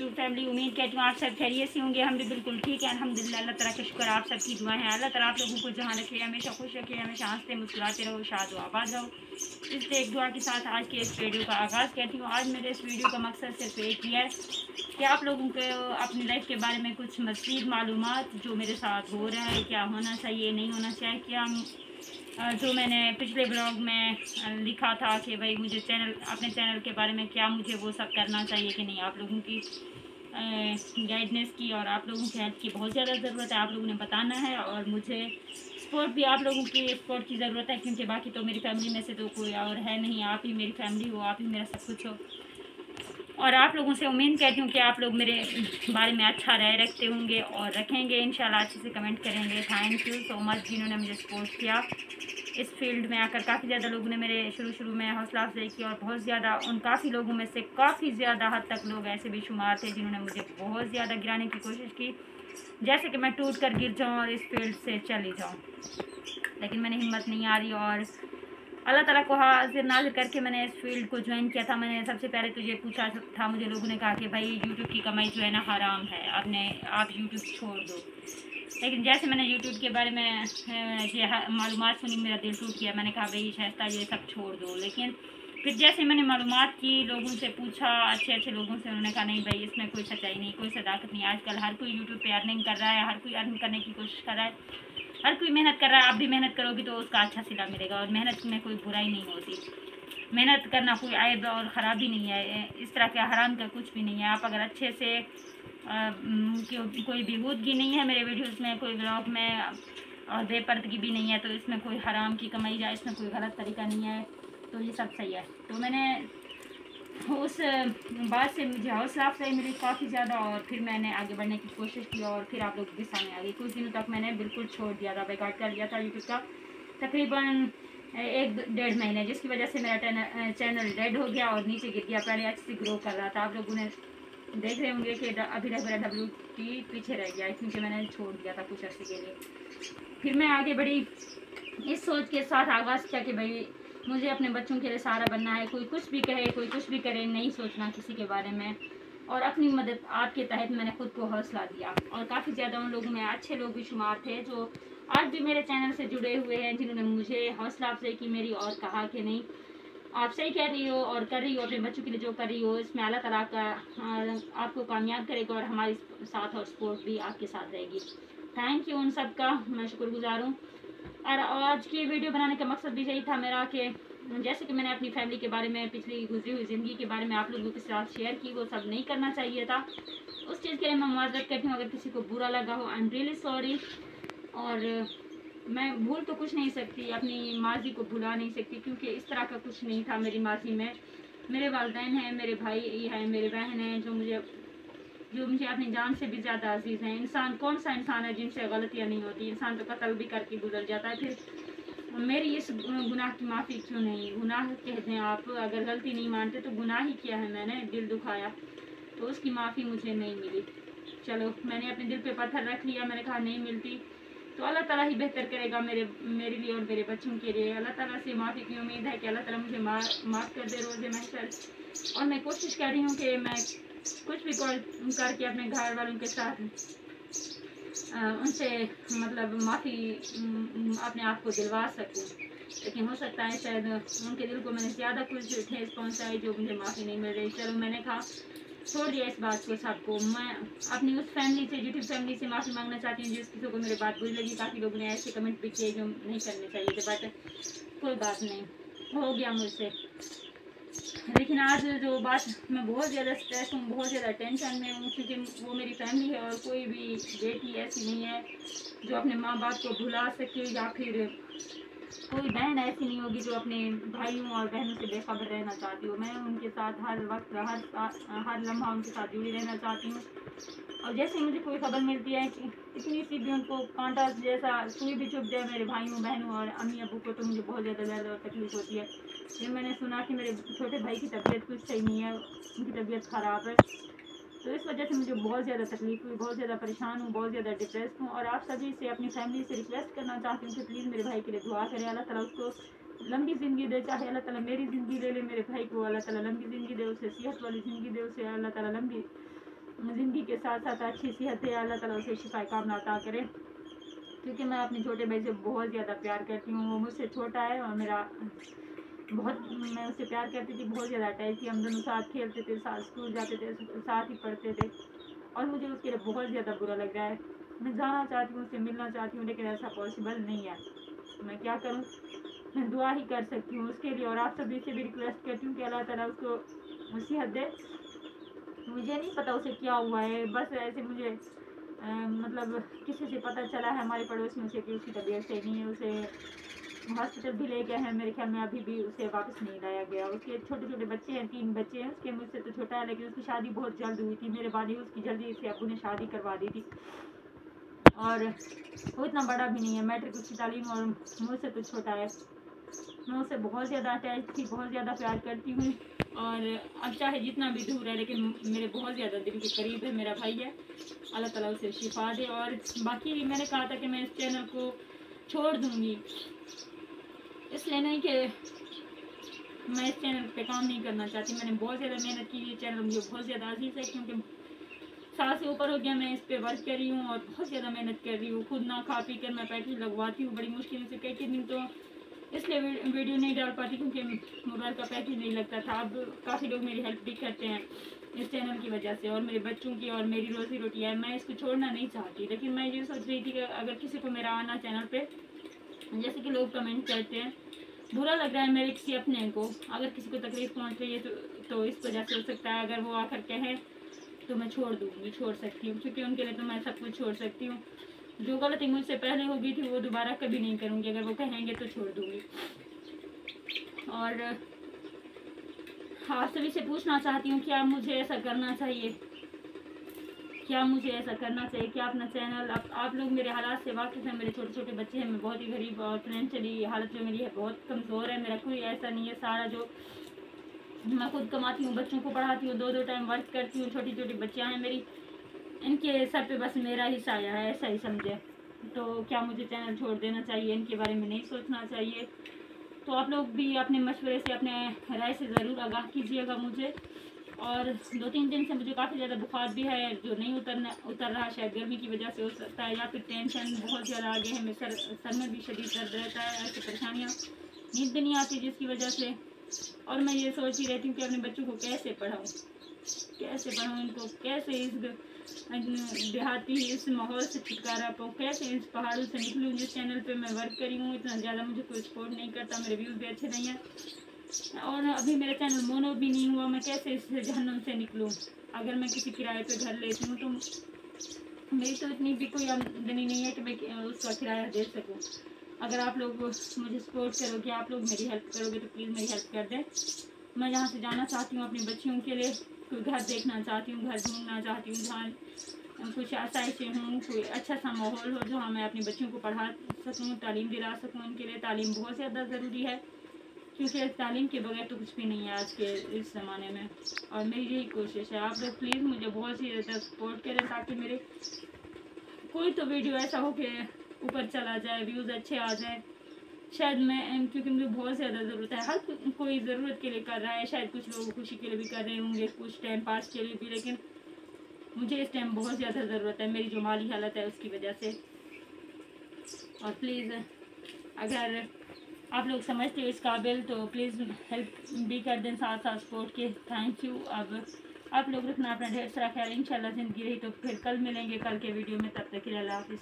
YouTube family, उम्मीद करती हूँ आप सब खैरियत से होंगे। हम भी बिल्कुल ठीक है अल्हम्दुलिल्लाह। अल्लाह ताला का शुक्र, आप सबकी दुआ है। अल्लाह ताला आप लोगों को जहाँ रखे, हमेशा खुश रखे, हमेशा हंसते मुस्कुराते रहो, शाद व आबाद रहो। इस एक दुआ के साथ आज के इस वीडियो का आगाज़ करती हूँ। आज मेरे इस वीडियो का मकसद सिर्फ एक ही है कि आप लोगों को अपनी लाइफ के बारे में कुछ मज़ीद मालूमात जो मेरे साथ हो रहा है, क्या होना चाहिए नहीं होना चाहिए, क्या जो मैंने पिछले ब्लॉग में लिखा था कि भाई मुझे अपने चैनल के बारे में क्या मुझे वो सब करना चाहिए कि नहीं, आप लोगों की गाइडनेस की और आप लोगों की हेल्प की बहुत ज़्यादा ज़रूरत है। आप लोगों ने बताना है और मुझे सपोर्ट भी, आप लोगों की सपोर्ट की ज़रूरत है, क्योंकि बाकी तो मेरी फैमिली में से तो कोई और है नहीं। आप ही मेरी फैमिली हो, आप ही मेरा सब कुछ हो। और आप लोगों से उम्मीद करती हूँ कि आप लोग मेरे बारे में अच्छा राय रखते होंगे और रखेंगे इंशाल्लाह, अच्छे से कमेंट करेंगे। थैंक यू सो मच जिन्होंने मुझे सपोर्ट किया इस फील्ड में आकर। काफ़ी ज़्यादा लोगों ने मेरे शुरू में हौसला अफजाई की और बहुत ज़्यादा, उन काफ़ी लोगों में से काफ़ी ज़्यादा हद तक लोग ऐसे भी शुमार थे जिन्होंने मुझे बहुत ज़्यादा गिराने की कोशिश की, जैसे कि मैं टूट कर गिर जाऊँ और इस फील्ड से चली जाऊँ। लेकिन मैंने हिम्मत नहीं हारी और अल्लाह ताला को हाजिर नाजिर करके मैंने इस फील्ड को ज्वाइन किया था। मैंने सबसे पहले तो ये पूछा था, मुझे लोगों ने कहा कि भाई यूट्यूब की कमाई जो है ना हराम है, आप यूट्यूब छोड़ दो। लेकिन जैसे मैंने यूट्यूब के बारे में ये मालूमात सुनी, मेरा दिल टूट गया। मैंने कहा भाई शाइस्ता ये सब छोड़ दो। लेकिन फिर जैसे मैंने मालूमात की, लोगों से पूछा, अच्छे लोगों से, उन्होंने कहा नहीं भाई इसमें कोई सच्चाई नहीं, कोई सदाकत नहीं। आजकल हर कोई यूट्यूब पे अर्निंग कर रहा है, हर कोई अर्निंग करने की कोशिश कर रहा है, हर कोई मेहनत कर रहा है। आप भी मेहनत करोगी तो उसका अच्छा सिला मिलेगा और मेहनत में कोई बुराई नहीं होती। मेहनत करना कोई ऐब और ख़राबी नहीं है, इस तरह के हराम का कुछ भी नहीं है। आप अगर अच्छे से कोई बेहूदगी नहीं है मेरे वीडियोस में, कोई ब्लॉग में और बेपर्दगी भी नहीं है, तो इसमें कोई हराम की कमाई या इसमें कोई गलत तरीका नहीं है, तो ये सब सही है। तो मैंने उस बात से मुझे हौसला अफजाई मिली काफ़ी ज़्यादा और फिर मैंने आगे बढ़ने की कोशिश की और फिर आप लोगों के सामने आ गई। कुछ दिनों तक मैंने बिल्कुल छोड़ दिया था, बेकार कर लिया था यूट्यूब का, तकरीबन 1-1.5 महीने, जिसकी वजह से मेरा चैनल डेड हो गया और नीचे गिर गया। पहले अच्छे से ग्रो कर रहा था, आप लोगों ने देख रहे होंगे कि अभी तक मेरा WT पीछे रह गया, क्योंकि मैंने छोड़ दिया था कुछ अर्से के लिए। फिर मैं आगे बढ़ी इस सोच के साथ आगाज़ किया कि भाई मुझे अपने बच्चों के लिए सहारा बनना है। कोई कुछ भी कहे, कोई कुछ भी करे, नहीं सोचना किसी के बारे में, और अपनी मदद आपके तहत मैंने खुद को हौसला दिया। और काफ़ी ज़्यादा उन लोगों में अच्छे लोग भी शुमार थे जो आज भी मेरे चैनल से जुड़े हुए हैं, जिन्होंने मुझे हौसला अफजाई की मेरी और कहा कि नहीं आप सही कह रही हो और कर रही हो, अपने बच्चों के लिए जो कर रही हो इसमें अल्लाह ताला का आपको कामयाब करेगा और हमारे साथ और सपोर्ट भी आपके साथ रहेगी। थैंक यू उन सब का, मैं शुक्रगुजार हूँ। और आज की वीडियो बनाने का मकसद भी यही था मेरा कि जैसे कि मैंने अपनी फैमिली के बारे में, पिछली गुजरी हुई ज़िंदगी के बारे में आप लोगों के साथ शेयर की, वो सब नहीं करना चाहिए था। उस चीज़ के लिए मैं माजरत करती हूँ अगर किसी को बुरा लगा हो, आई एम रियली सॉरी। और मैं भूल तो कुछ नहीं सकती, अपनी माजी को भुला नहीं सकती, क्योंकि इस तरह का कुछ नहीं था मेरी माजी में। मेरे वालिदैन हैं, मेरे भाई हैं, मेरे बहन हैं जो मुझे अपनी जान से भी ज़्यादा अजीज़ हैं। इंसान कौन सा इंसान है जिनसे गलतियाँ नहीं होती, इंसान तो कत्ल भी करके गुजर जाता है। फिर मेरी इस गुनाह की माफ़ी क्यों नहीं? गुनाह कह दें आप, अगर गलती नहीं मानते तो गुनाह ही किया है मैंने, दिल दुखाया, तो उसकी माफ़ी मुझे नहीं मिली। चलो मैंने अपने दिल पे पत्थर रख लिया, मैंने कहा नहीं मिलती तो अल्लाह ताला ही बेहतर करेगा मेरे लिए और मेरे बच्चों के लिए। अल्लाह ताला से माफ़ी की उम्मीद है कि अल्लाह ताला मुझे माफ़ कर दे रोज़े महशर। और मैं कोशिश कर रही हूँ कि मैं कुछ भी करके अपने घर वालों के साथ उनसे मतलब माफ़ी अपने आप को दिलवा सकूँ। लेकिन हो सकता है शायद उनके दिल को मैंने ज़्यादा कुछ ठेस पहुँचाई जो मुझे माफ़ी नहीं मिल रही। चलो मैंने कहा छोड़ दिया इस बात को सबको। मैं अपनी उस फैमिली से, यूट्यूब फैमिली से माफ़ी मांगना चाहती हूँ जिस किसी को मेरी बात बुरी लगी। काफ़ी लोगों ने ऐसे कमेंट भी किए जो नहीं करने चाहिए थे, बट कोई बात नहीं, हो गया मुझसे। लेकिन आज जो बात, मैं बहुत ज़्यादा स्ट्रेस हूँ, बहुत ज़्यादा टेंशन में हूँ, क्योंकि वो मेरी फैमिली है और कोई भी बेटी ऐसी नहीं है जो अपने माँ बाप को भुला सके, या फिर कोई बहन ऐसी नहीं होगी जो अपने भाइयों और बहनों से बेखबर रहना चाहती हो। मैं उनके साथ हर वक्त हर लम्हा उनके साथ जुड़ी रहना चाहती हूँ। और जैसे मुझे कोई खबर मिलती है कि इतनी सी भी उनको कांटा जैसा सुई भी चुभ जाए मेरे भाइयों बहनों और अम्मी अबू को, तो मुझे बहुत ज़्यादा दर्द और तकलीफ होती है। जब मैंने सुना कि मेरे छोटे भाई की तबीयत कुछ सही नहीं है, उनकी तबीयत ख़राब है, तो इस वजह से मुझे बहुत ज़्यादा तकलीफ हुई, बहुत ज़्यादा परेशान हूँ, बहुत ज़्यादा डिप्रेस हूँ। और आप सभी से, अपनी फैमिली से रिक्वेस्ट करना चाहती हूँ कि प्लीज़ मेरे भाई के लिए दुआ करें। अल्लाह ताला उसको लंबी ज़िंदगी दे, चाहे अल्लाह ताला मेरी ज़िंदगी ले ले, मेरे भाई को अल्लाह ताला लंबी ज़िंदगी दे, उसे सेहत वाली ज़िंदगी दे, उसे अल्लाह ताला लंबी ज़िंदगी के साथ साथ अच्छी सेहत है, अल्लाह ताला उसे शिफा कामना अता करे। क्योंकि मैं अपने छोटे भाई से बहुत ज़्यादा प्यार करती हूँ, वो मुझसे छोटा है और मैं उससे प्यार करती थी, बहुत ज़्यादा अटैच थी। हम दोनों साथ खेलते थे, साथ स्कूल जाते थे, साथ ही पढ़ते थे और मुझे उसके लिए बहुत ज़्यादा बुरा लग रहा है। मैं जाना चाहती हूँ, उससे मिलना चाहती हूँ, लेकिन ऐसा पॉसिबल नहीं है। मैं क्या करूँ? मैं दुआ ही कर सकती हूँ उसके लिए और आप सभी से भी रिक्वेस्ट करती हूँ कि अल्लाह ताला उसको सेहत दे। मुझे नहीं पता उसे क्या हुआ है, बस ऐसे मुझे मतलब किसी से पता चला है हमारे पड़ोसियों से कि उसकी तबीयत सही नहीं है। उसे हॉस्पिटल भी ले गए हैं, मेरे ख्याल में अभी भी उसे वापस नहीं लाया गया। उसके छोटे छोटे बच्चे हैं, 3 बच्चे हैं उसके, मुझसे तो छोटा है, लेकिन उसकी शादी बहुत जल्द हुई थी। मेरे बाद ही उसकी जल्दी से अबू ने शादी करवा दी थी और वो इतना बड़ा भी नहीं है, मैट्रिक उसकी तालीम और मुझसे तो छोटा है। मैं उससे बहुत ज़्यादा अटैच थी, बहुत ज़्यादा प्यार करती हूँ और अब चाहे जितना भी दूर है लेकिन मेरे बहुत ज़्यादा दिल के करीब है, मेरा भाई है। अल्लाह ताला उसे शिफा दे। और बाकी मैंने कहा था कि मैं इस चैनल को छोड़ दूँगी, इसलिए नहीं कि मैं इस चैनल पे काम नहीं करना चाहती। मैंने बहुत ज़्यादा मेहनत की, ये चैनल मुझे बहुत ज़्यादा अजीज़ है क्योंकि साल से ऊपर हो गया मैं इस पे वर्क कर रही हूँ और बहुत ज़्यादा मेहनत कर रही हूँ। खुद ना खा पी कर मैं पैकेज लगवाती हूँ बड़ी मुश्किल से, कई दिन तो इसलिए वीडियो नहीं डाल पाती क्योंकि मोबाइल का पैकेज नहीं लगता था। अब काफ़ी लोग मेरी हेल्प भी करते हैं इस चैनल की वजह से और मेरे बच्चों की और मेरी रोज़ी रोटी है। मैं इसको छोड़ना नहीं चाहती, लेकिन मैं ये सोच रही थी कि अगर किसी को मेरा आना चैनल पे, जैसे कि लोग कमेंट करते हैं, बुरा लग रहा है मेरे किसी अपने को, अगर किसी को तकलीफ़ पहुँच रही है तो इस वजह से हो सकता है। अगर वो आकर कहें तो मैं छोड़ दूँगी, छोड़ सकती हूँ, क्योंकि उनके लिए तो मैं सब कुछ छोड़ सकती हूँ। जो गलती मुझसे पहले हो गई थी वो दोबारा कभी नहीं करूँगी, अगर वो कहेंगे तो छोड़ दूँगी। और आप सभी से पूछना चाहती हूँ, क्या मुझे ऐसा करना चाहिए? क्या मुझे ऐसा करना चाहिए? क्या अपना चैनल, आप लोग मेरे हालात से वाकिफ़ हैं, मेरे छोटे छोटे बच्चे हैं, मैं बहुत ही गरीब और फाइनेंशियली हालत जो मेरी है बहुत कमज़ोर है। मेरा कोई ऐसा नहीं है, सारा जो मैं खुद कमाती हूँ, बच्चों को पढ़ाती हूँ, 2-2 टाइम वर्क करती हूँ, छोटी छोटी बच्चियाँ हैं मेरी, इनके सर पे बस मेरा ही साया है, ऐसा ही समझे। तो क्या मुझे चैनल छोड़ देना चाहिए? इनके बारे में नहीं सोचना चाहिए? तो आप लोग भी अपने मशवरे से, अपने राय से ज़रूर आगाह कीजिएगा मुझे। और 2-3 दिन से मुझे काफ़ी ज़्यादा बुखार भी है जो नहीं उतर रहा, शायद गर्मी की वजह से हो सकता है या फिर टेंशन बहुत ज़्यादा आ गए हैं। मेरे सर में भी शदीद दर्द रहता है, ऐसी परेशानियाँ, नींद भी नहीं आती जिसकी वजह से। और मैं ये सोचती रहती हूँ कि अपने बच्चों को कैसे पढ़ाऊँ, इनको कैसे इस देहाती इस माहौल से छुटकारा पाऊँ, कैसे इस पहाड़ों से निकलूँ। जिस चैनल पे मैं वर्क करी हूँ इतना ज़्यादा मुझे कोई सपोर्ट नहीं करता, मेरे व्यूज़ भी अच्छे नहीं हैं और अभी मेरा चैनल मोनो भी नहीं हुआ। मैं कैसे इस जहन्नुम से निकलूँ? अगर मैं किसी किराए पे घर लेती हूँ तो मेरी तो इतनी भी कोई आमदनी नहीं है कि मैं उसका किराया दे सकूँ। अगर आप लोग मुझे सपोर्ट करोगे, आप लोग मेरी हेल्प करोगे तो प्लीज़ मेरी हेल्प कर दें। मैं जहाँ से जाना चाहती हूँ अपने बच्चियों के लिए, कोई घर देखना चाहती हूँ, घर ढूंढना चाहती हूँ जहाँ कुछ आसाइशें हों, कोई अच्छा सा माहौल हो जहाँ मैं अपने बच्चियों को पढ़ा सकूँ, तालीम दिला सकूँ। उनके लिए तालीम बहुत ज़्यादा ज़रूरी है क्योंकि तालीम के बगैर तो कुछ भी नहीं है आज के इस ज़माने में। और मेरी यही कोशिश है, आप लोग प्लीज़ मुझे बहुत ही ज़्यादा सपोर्ट करें ताकि मेरे कोई तो वीडियो ऐसा हो कि ऊपर चला जाए, व्यूज़ अच्छे आ जाए। शायद मैं, क्योंकि मुझे बहुत ज़्यादा ज़रूरत है, हर कोई ज़रूरत के लिए कर रहा है, शायद कुछ लोग खुशी के लिए भी कर रहे होंगे, कुछ टाइम पास के लिए भी, लेकिन मुझे इस टाइम बहुत ज़्यादा ज़रूरत है मेरी जो माली हालत है उसकी वजह से। और प्लीज़ अगर आप लोग समझते हो इस काबिल तो प्लीज़ हेल्प भी कर दें साथ साथ सपोर्ट के। Thank you. अब आप लोग रखना अपना ढेर सारा ख्याल, इंशाल्लाह ज़िंदगी रही तो फिर कल मिलेंगे कल के वीडियो में, तब तक के लिए अल्लाह हाफ़िज़।